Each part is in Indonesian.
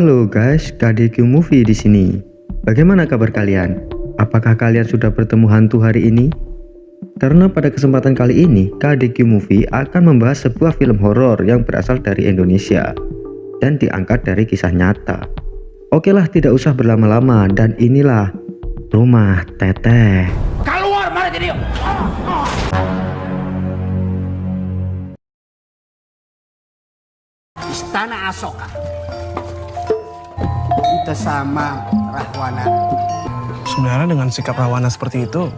Halo guys, KDQ Movie di sini. Bagaimana kabar kalian? Apakah kalian sudah bertemu hantu hari ini? Karena pada kesempatan kali ini, KDQ Movie akan membahas sebuah film horor yang berasal dari Indonesia dan diangkat dari kisah nyata. Oke lah, tidak usah berlama-lama, dan inilah Rumah Teteh. Keluar, mana jadi? Istana Asoka. Itu sama Rahwana. Sebenarnya dengan sikap Rahwana seperti itu,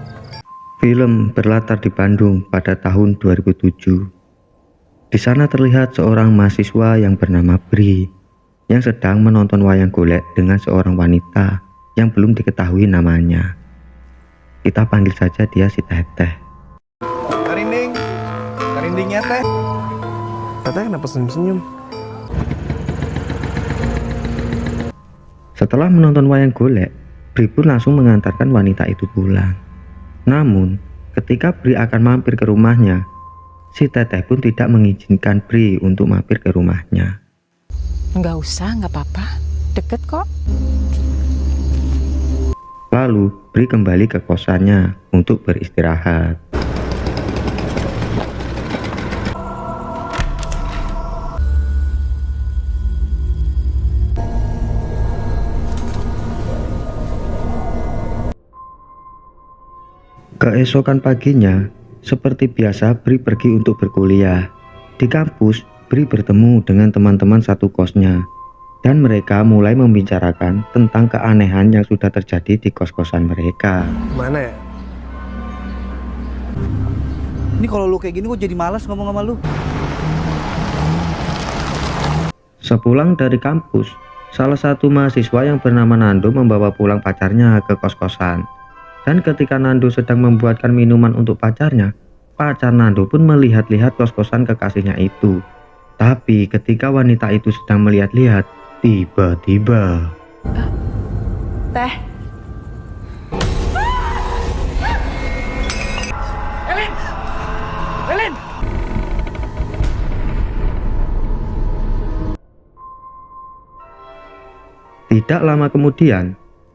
Film berlatar di Bandung pada tahun 2007. Di sana terlihat seorang mahasiswa yang bernama Bri yang sedang menonton wayang golek dengan seorang wanita yang belum diketahui namanya. Kita panggil saja dia si Teteh. Karindingnya teh. Teteh kenapa senyum-senyum? Setelah menonton wayang golek, Bri pun langsung mengantarkan wanita itu pulang. Namun, ketika Bri akan mampir ke rumahnya, si Teteh pun tidak mengizinkan Bri untuk mampir ke rumahnya. Nggak usah, nggak apa-apa. Deket kok. Lalu, Bri kembali ke kosannya untuk beristirahat. Keesokan paginya, seperti biasa Bri pergi untuk berkuliah. Di kampus, Bri bertemu dengan teman-teman satu kosnya, dan mereka mulai membicarakan tentang keanehan yang sudah terjadi di kos-kosan mereka. Mana ya? Ini kalau lu kayak gini gue jadi malas ngomong sama lu. Sepulang dari kampus, salah satu mahasiswa yang bernama Nando membawa pulang pacarnya ke kos-kosan. Dan ketika Nando sedang membuatkan minuman untuk pacarnya, pacar Nando pun melihat-lihat kos-kosan kekasihnya itu. Tapi ketika wanita itu sedang melihat-lihat, tiba-tiba Teh. Elin! tidak lama kemudian,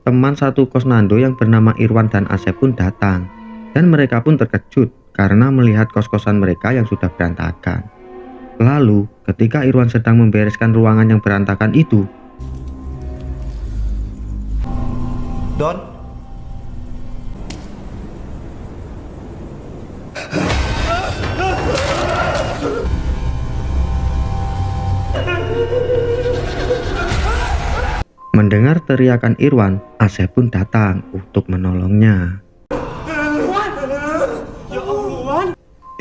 teman satu kos Nando yang bernama Irwan dan Asep pun datang. Dan mereka pun terkejut karena melihat kos-kosan mereka yang sudah berantakan. Lalu, ketika Irwan sedang membereskan ruangan yang berantakan itu, Don. mendengar teriakan Irwan, Asep pun datang untuk menolongnya.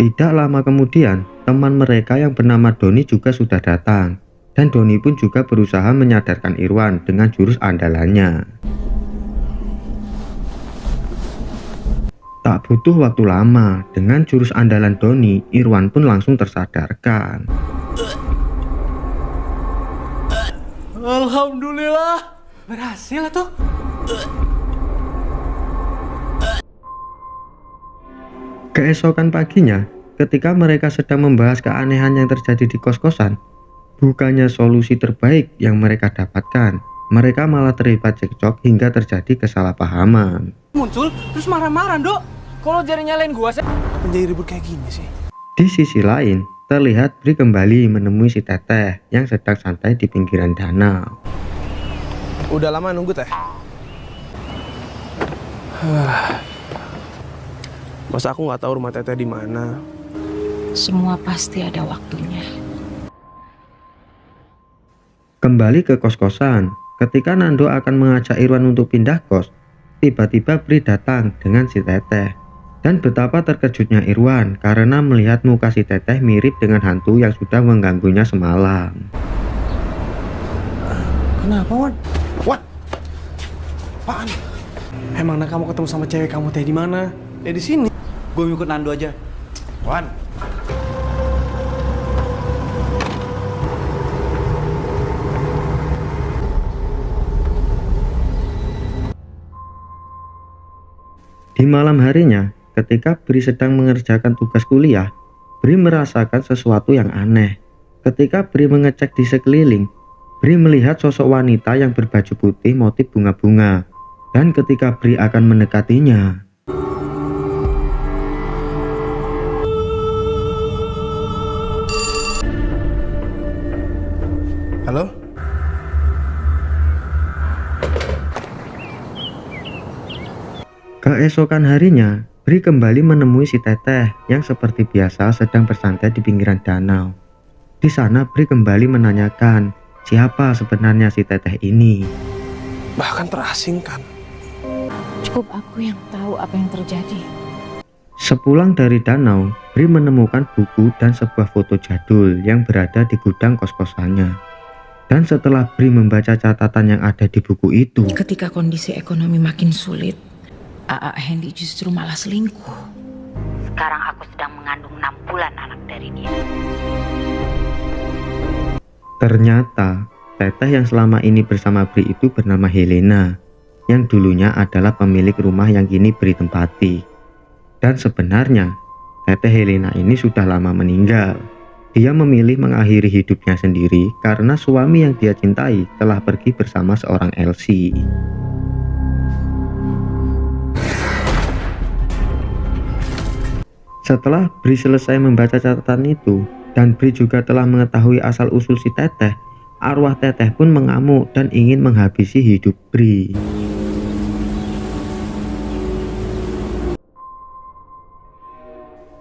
Tidak lama kemudian, teman mereka yang bernama Doni juga sudah datang. Dan Doni pun juga berusaha menyadarkan Irwan dengan jurus andalannya. Tak butuh waktu lama, dengan jurus andalan Doni, Irwan pun langsung tersadarkan. Alhamdulillah. Berhasil tuh. Keesokan paginya, ketika mereka sedang membahas keanehan yang terjadi di kos-kosan, bukannya solusi terbaik yang mereka dapatkan, mereka malah terlibat cekcok hingga terjadi kesalahpahaman. Muncul terus marah-marah, Dok. Kalau jadi nyalain gua sih. Menjadi ribut kayak gini sih. Di sisi lain, terlihat Bri kembali menemui si Teteh yang sedang santai di pinggiran danau. Udah lama nunggu teh. Masa aku nggak tahu rumah Teteh di mana? Semua pasti ada waktunya. Kembali ke kos-kosan, ketika Nando akan mengajak Irwan untuk pindah kos, tiba-tiba Bri datang dengan si Teteh. Dan betapa terkejutnya Irwan karena melihat muka si Teteh mirip dengan hantu yang sudah mengganggunya semalam. Kenapa, Wan? Wan? Apaan? Emang kamu ketemu sama cewek kamu teh di mana? Ya di sini. Gue ikut Nando aja. Wan. Di malam harinya, ketika Bri sedang mengerjakan tugas kuliah, Bri merasakan sesuatu yang aneh. Ketika Bri mengecek di sekeliling, Bri melihat sosok wanita yang berbaju putih motif bunga-bunga, dan ketika Bri akan mendekatinya, Halo? keesokan harinya, Bri kembali menemui si Teteh yang seperti biasa sedang bersantai di pinggiran danau. Di sana Bri kembali menanyakan siapa sebenarnya si Teteh ini. Bahkan terasingkan. Cukup aku yang tahu apa yang terjadi. Sepulang dari danau, Bri menemukan buku dan sebuah foto jadul yang berada di gudang kos-kosannya. Dan setelah Bri membaca catatan yang ada di buku itu, Ketika kondisi ekonomi makin sulit, AA Hendy justru malah selingkuh. Sekarang aku sedang mengandung 6 bulan anak dari dia. ternyata Teteh yang selama ini bersama Bri itu bernama Helena, yang dulunya adalah pemilik rumah yang kini Bri tempati. Dan sebenarnya Teteh Helena ini sudah lama meninggal. Dia memilih mengakhiri hidupnya sendiri karena suami yang dia cintai telah pergi bersama seorang Elsie. Setelah Bri selesai membaca catatan itu, dan Bri juga telah mengetahui asal-usul si Teteh, arwah Teteh pun mengamuk dan ingin menghabisi hidup Bri.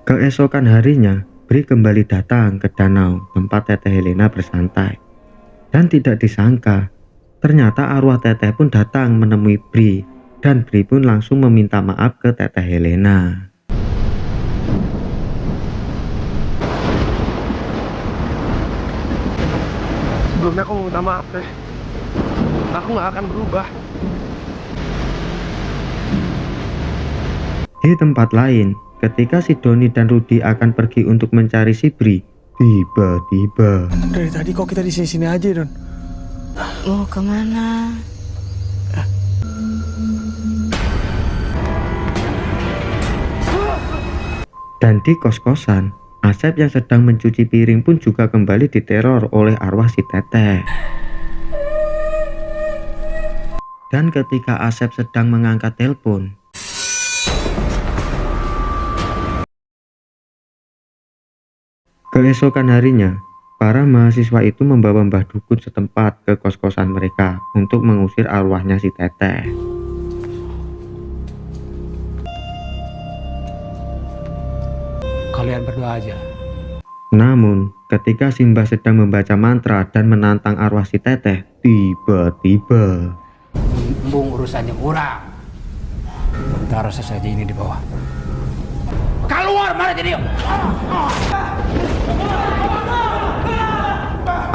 Keesokan harinya, Bri kembali datang ke danau tempat Teteh Helena bersantai. Dan tidak disangka, ternyata arwah Teteh pun datang menemui Bri, dan Bri pun langsung meminta maaf ke Teteh Helena. Sebelumnya aku mau minta maaf, Teh. Aku nggak akan berubah. Di tempat lain, ketika si Doni dan Rudy akan pergi untuk mencari si Bri, tiba-tiba Dari tadi kok kita di sini aja, Don? Mau kemana? dan di kos-kosan, Asep yang sedang mencuci piring pun juga kembali diteror oleh arwah si Teteh. Dan ketika Asep sedang mengangkat telepon, keesokan harinya, para mahasiswa itu membawa Mbah Dukun setempat ke kos-kosan mereka untuk mengusir arwahnya si Teteh. Kalian berdoa aja. Namun, ketika Simba sedang membaca mantra dan menantang arwah si Teteh, tiba-tiba Embung urusannya kurang. Taruh sesaja ini di bawah. Keluar, mana jadi?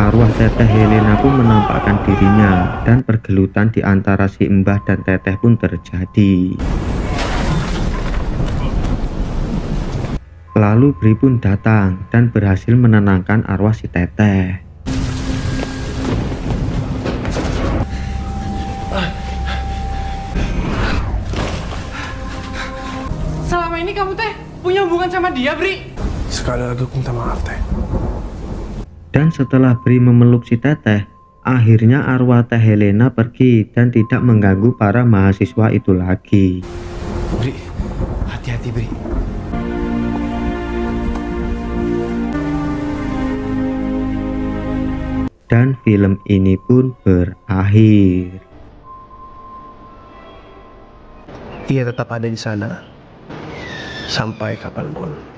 arwah Teteh Helena pun menampakkan dirinya dan pergelutan di antara si Mbah dan Teteh pun terjadi. Lalu Bri pun datang dan berhasil menenangkan arwah si Teteh. Selama ini kamu teh punya hubungan sama dia, Bri? Sekali lagi aku minta maaf, Teh. Dan setelah Bri memeluk si Teteh, akhirnya arwah Teh Helena pergi dan tidak mengganggu para mahasiswa itu lagi. Bri, hati-hati, Bri. Dan film ini pun berakhir. Ia tetap ada di sana sampai kapanpun.